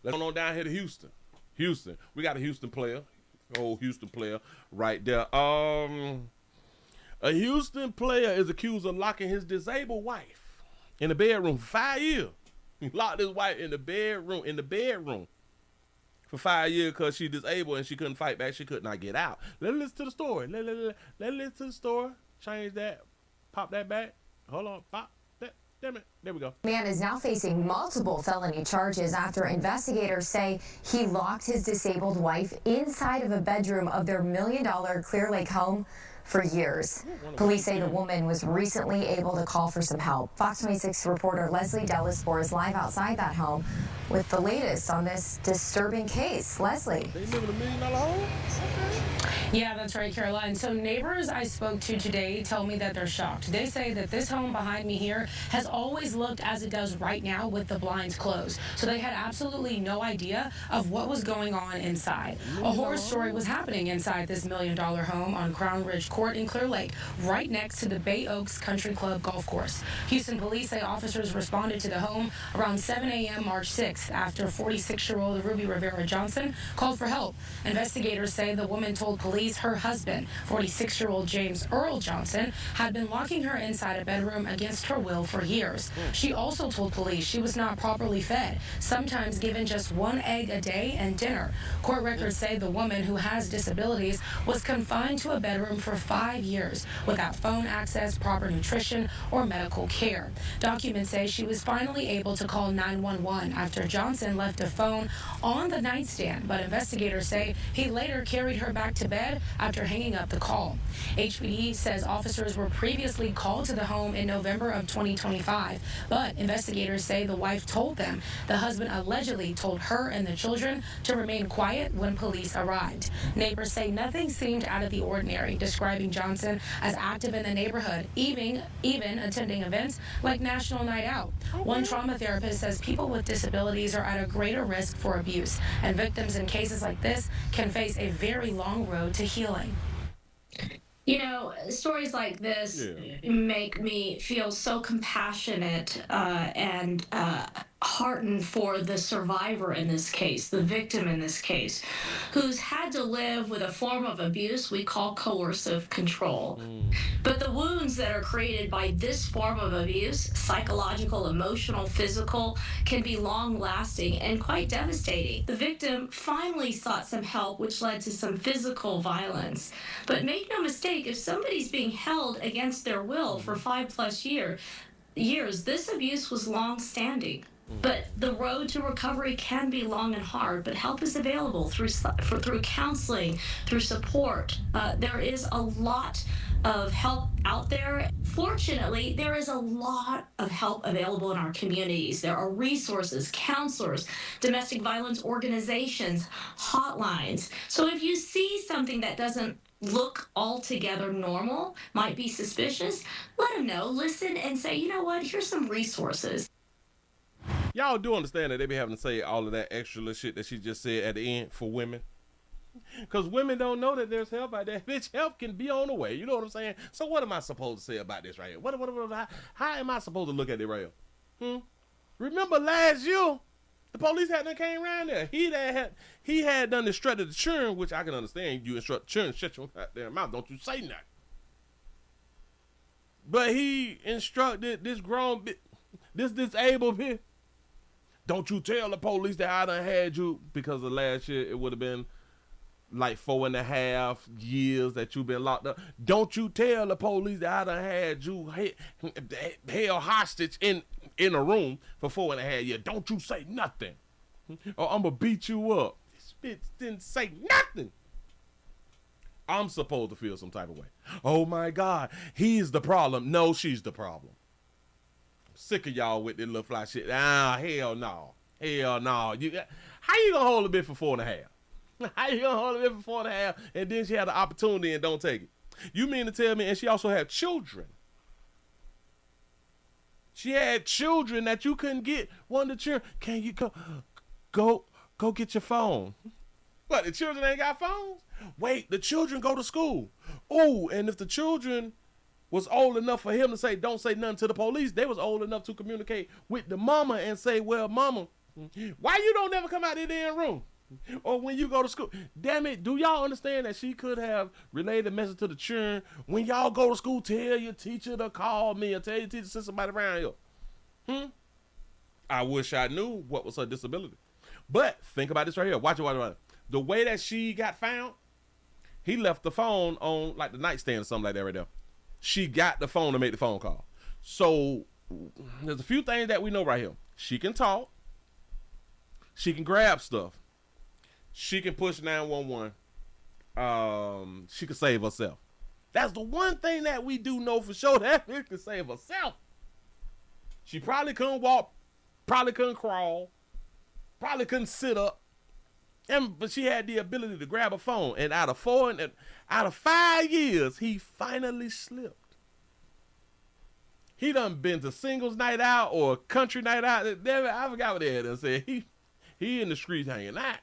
Let's go on down here to Houston. Houston. We got a Houston player. Old Houston player right there. A Houston player is accused of locking his disabled wife in the bedroom for 5 years. He locked his wife in the bedroom for 5 years because she disabled and she couldn't fight back. She could not get out. Let's listen to the story. Let's listen to the story. Change that. Pop that back. Hold on. Pop that. Damn it. There we go. Man is now facing multiple felony charges after investigators say he locked his disabled wife inside of a bedroom of their $1 million Clear Lake home for years. Police say the woman was recently able to call for some help. Fox 26 reporter Leslie Delaspore is live outside that home with the latest on this disturbing case. Leslie. They live in $1 million home? Okay. Yeah, that's right, Caroline. So neighbors I spoke to today tell me that they're shocked. They say that this home behind me here has always looked as it does right now with the blinds closed. So they had absolutely no idea of what was going on inside. A horror story was happening inside this $1 million home on Crown Ridge Court in Clear Lake, right next to the Bay Oaks Country Club golf course. Houston police say officers responded to the home around 7 a.m. March 6th after 46-year-old Ruby Rivera Johnson called for help. Investigators say the woman told police her husband, 46-year-old James Earl Johnson, had been locking her inside a bedroom against her will for years. She also told police she was not properly fed, sometimes given just 1 egg a day and dinner. Court records say the woman, who has disabilities, was confined to a bedroom for 5 years without phone access, proper nutrition, or medical care. Documents say she was finally able to call 911 after Johnson left a phone on the nightstand, but investigators say he later carried her back to bed after hanging up the call. HPD says officers were previously called to the home in November of 2025, but investigators say the wife told them the husband allegedly told her and the children to remain quiet when police arrived. Neighbors say nothing seemed out of the ordinary, describing Johnson as active in the neighborhood, even attending events like National Night Out. One trauma therapist says people with disabilities are at a greater risk for abuse, and victims in cases like this can face a very long road to healing. You know, stories like this make me feel so compassionate and heartened for the survivor in this case, the victim in this case, who's had to live with a form of abuse we call coercive control. But the wounds that are created by this form of abuse, psychological, emotional, physical, can be long-lasting and quite devastating. The victim finally sought some help, which led to some physical violence. But make no mistake, if somebody's being held against their will for 5+ years, this abuse was long-standing. But the road to recovery can be long and hard, but help is available through counseling, through support. There is a lot of help out there. Fortunately, there is a lot of help available in our communities. There are resources, counselors, domestic violence organizations, hotlines. So if you see something that doesn't look altogether normal, might be suspicious, let them know, listen, and say, you know what, here's some resources. Y'all do understand that they be having to say all of that extra little shit that she just said at the end for women? Because women don't know that there's help out there. Bitch, help can be on the way. You know what I'm saying? So what am I supposed to say about this right here? How am I supposed to look at it right here? Remember last year, the police hadn't came around there. He had done instructed the children, which I can understand. You instruct the children, shut your goddamn mouth. Don't you say nothing. But he instructed this grown bitch, this disabled bitch, don't you tell the police that I done had you, because of last year it would have been like 4.5 years that you've been locked up. Don't you tell the police that I done had you held hostage in a room for 4.5 years. Don't you say nothing, or I'm gonna beat you up. This bitch didn't say nothing. I'm supposed to feel some type of way. Oh my God, he's the problem. No, she's the problem. Sick of y'all with this little fly shit. Hell no. How you gonna hold a bitch for 4.5? How you gonna hold a bitch for 4.5 and then she had the opportunity and don't take it? You mean to tell me, and she also had children. She had children that you couldn't get. One of the children, can you go get your phone? What, the children ain't got phones? Wait, the children go to school. Oh, and if the children was old enough for him to say, don't say nothing to the police, they was old enough to communicate with the mama and say, well, mama, Why you don't never come out of the damn room? Or when you go to school. Damn it, do y'all understand that she could have relayed the message to the children? When y'all go to school, tell your teacher to call me or tell your teacher to send somebody around here. I wish I knew what was her disability. But think about this right here. Watch it. The way that she got found, he left the phone on like the nightstand or something like that right there. She got the phone to make the phone call. So there's a few things that we know right here. She can talk. She can grab stuff. She can push 911. She can save herself. That's the one thing that we do know for sure, that she can save herself. She probably couldn't walk, probably couldn't crawl, probably couldn't sit up. But she had the ability to grab a phone. And out of 5 years, he finally slipped. He done been to singles night out or country night out. I forgot what they had to say. He in the streets hanging out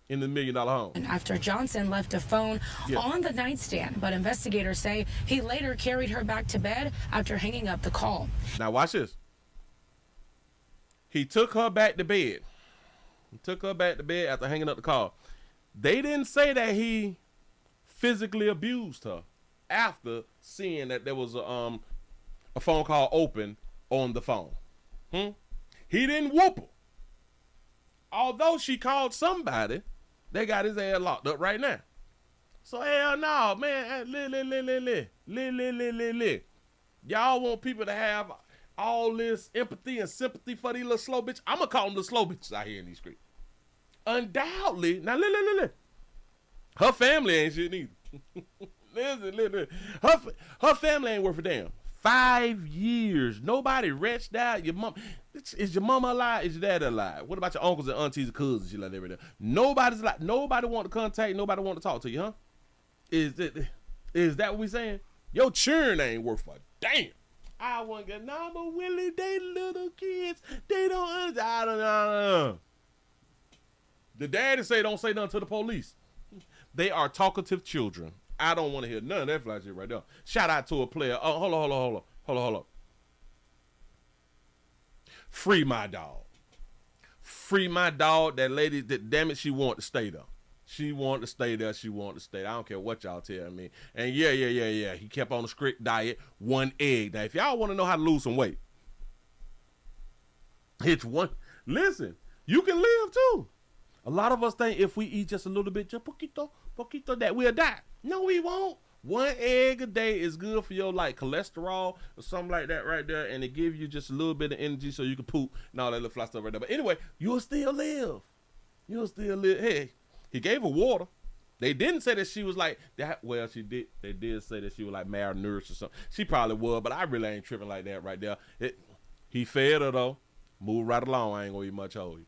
in the $1 million home. After Johnson left a phone on the nightstand, but investigators say he later carried her back to bed after hanging up the call. Now watch this. He took her back to bed. After hanging up the call. They didn't say that he physically abused her after seeing that there was a phone call open on the phone. He didn't whoop her. Although she called somebody, they got his ass locked up right now. So hell no, man. Y'all want people to have all this empathy and sympathy for these little slow bitches. I'm gonna call them the slow bitches out here in these streets. Undoubtedly, now listen. Her family ain't shit neither. listen. Her family ain't worth a damn. 5 years. Nobody wretched out. Your mom. Is your mama alive? Is your dad alive? What about your uncles and aunties and cousins? You like that right there. Nobody's alive. Nobody want to contact. Nobody want to talk to you, huh? Is that what we saying? Your children ain't worth a damn. I want to get number Willie. They little kids. They don't understand. I don't know. The daddy say don't say nothing to the police. They are talkative children. I don't want to hear none of that fly shit right there. Shout out to a player. Oh, hold on. Free my dog. That lady, damn it, she wanted to stay there. She wanted to stay there. I don't care what y'all tell me. And yeah. He kept on a strict diet, 1 egg. Now, if y'all want to know how to lose some weight, it's one. Listen, you can live too. A lot of us think if we eat just a little bit, just poquito, that we'll die. No, we won't. 1 egg a day is good for your like cholesterol or something like that right there, and it gives you just a little bit of energy so you can poop and all that little fly stuff right there. But anyway, you'll still live. Hey, he gave her water. They didn't say that she was like that. Well, she did. They did say that she was like malnourished or something. She probably was, but I really ain't tripping like that right there. He fed her though. Move right along. I ain't gonna eat much of you.